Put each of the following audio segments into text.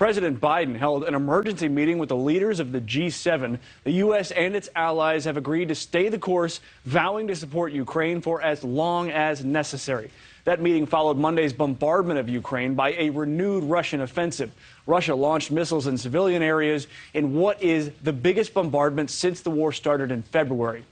President Biden held an emergency meeting with the leaders of the G7. The U.S. and its allies have agreed to stay the course, vowing to support Ukraine for as long as necessary. That meeting followed Monday's bombardment of Ukraine by a renewed Russian offensive. Russia launched missiles in civilian areas in what is the biggest bombardment since the war started in February.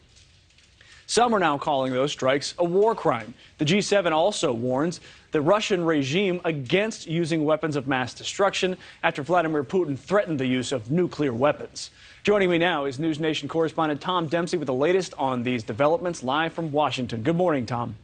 Some are now calling those strikes a war crime. The G7 also warns the Russian regime against using weapons of mass destruction after Vladimir Putin threatened the use of nuclear weapons. Joining me now is NewsNation correspondent Tom Dempsey with the latest on these developments live from Washington. Good morning, Tom.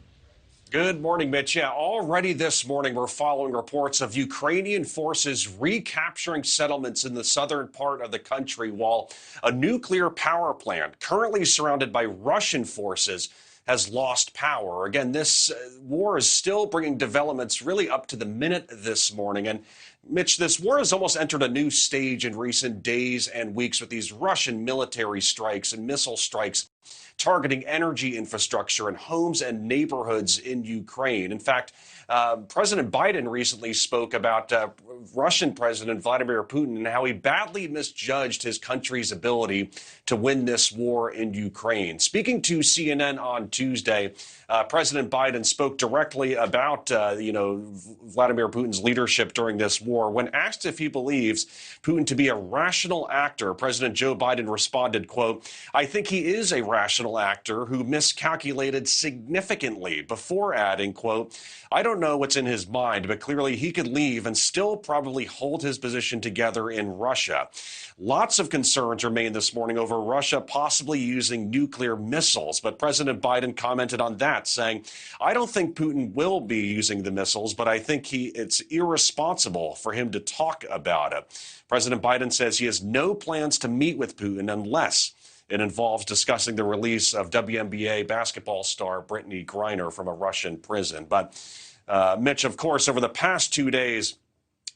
Good morning, Mitch. Yeah, already this morning we're following reports of Ukrainian forces recapturing settlements in the southern part of the country, while a nuclear power plant currently surrounded by Russian forces has lost power. Again, this war is still bringing developments really up to the minute this morning. And Mitch, this war has almost entered a new stage in recent days and weeks with these Russian military strikes and missile strikes targeting energy infrastructure and homes and neighborhoods in Ukraine. In fact, President Biden recently spoke about Russian President Vladimir Putin and how he badly misjudged his country's ability to win this war in Ukraine. Speaking to CNN on Tuesday, President Biden spoke directly about, Vladimir Putin's leadership during this war. When asked if he believes Putin to be a rational actor, President Joe Biden responded, quote, "I think he is a rational actor who miscalculated significantly," before adding, quote, "I don't know what's in his mind, but clearly he could leave and still probably hold his position together in Russia." Lots of concerns remain this morning over Russia possibly using nuclear missiles, but President Biden commented on that, saying, "I don't think Putin will be using the missiles, but I think it's irresponsible for him to talk about it." President Biden says he has no plans to meet with Putin unless it involves discussing the release of WNBA basketball star Brittany Griner from a Russian prison. But, Mitch, of course, over the past 2 days,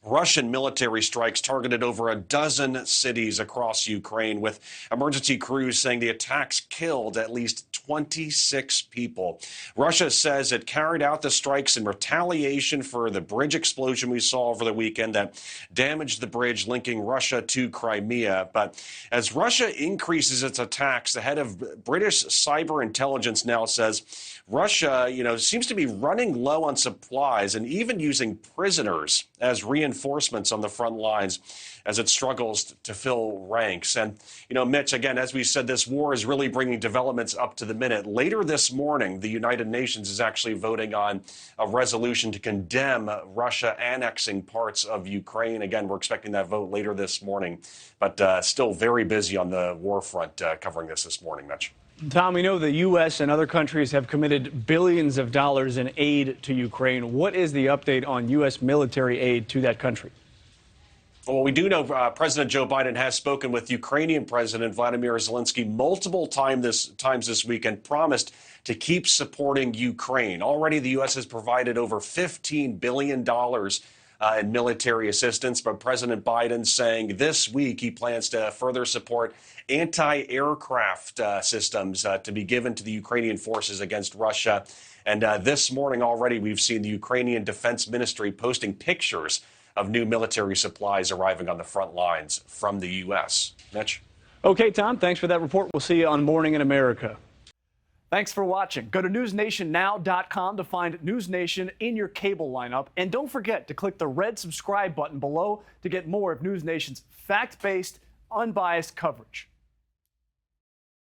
Russian military strikes targeted over a dozen cities across Ukraine, with emergency crews saying the attacks killed at least 26 people. Russia says it carried out the strikes in retaliation for the bridge explosion we saw over the weekend that damaged the bridge linking Russia to Crimea. But as Russia increases its attacks, the head of British cyber intelligence now says Russia, seems to be running low on supplies and even using prisoners as reinforcements on the front lines as it struggles to fill ranks. And, Mitch, again, as we said, this war is really bringing developments up to the minute. Later this morning, the United Nations is actually voting on a resolution to condemn Russia annexing parts of Ukraine. Again, we're expecting that vote later this morning, but still very busy on the war front covering this morning, Mitch. Tom, we know the U.S. and other countries have committed billions of dollars in aid to Ukraine. What is the update on U.S. military aid to that country? Well, we do know President Joe Biden has spoken with Ukrainian President Vladimir Zelensky multiple times this week and promised to keep supporting Ukraine. Already, the U.S. has provided over $15 billion in military assistance, but President Biden saying this week he plans to further support anti-aircraft systems to be given to the Ukrainian forces against Russia. And this morning already we've seen the Ukrainian Defense Ministry posting pictures of new military supplies arriving on the front lines from the U.S. Mitch? Okay, Tom, thanks for that report. We'll see you on Morning in America. Thanks for watching. Go to newsnationnow.com to find NewsNation in your cable lineup. And don't forget to click the red subscribe button below to get more of NewsNation's fact-based, unbiased coverage.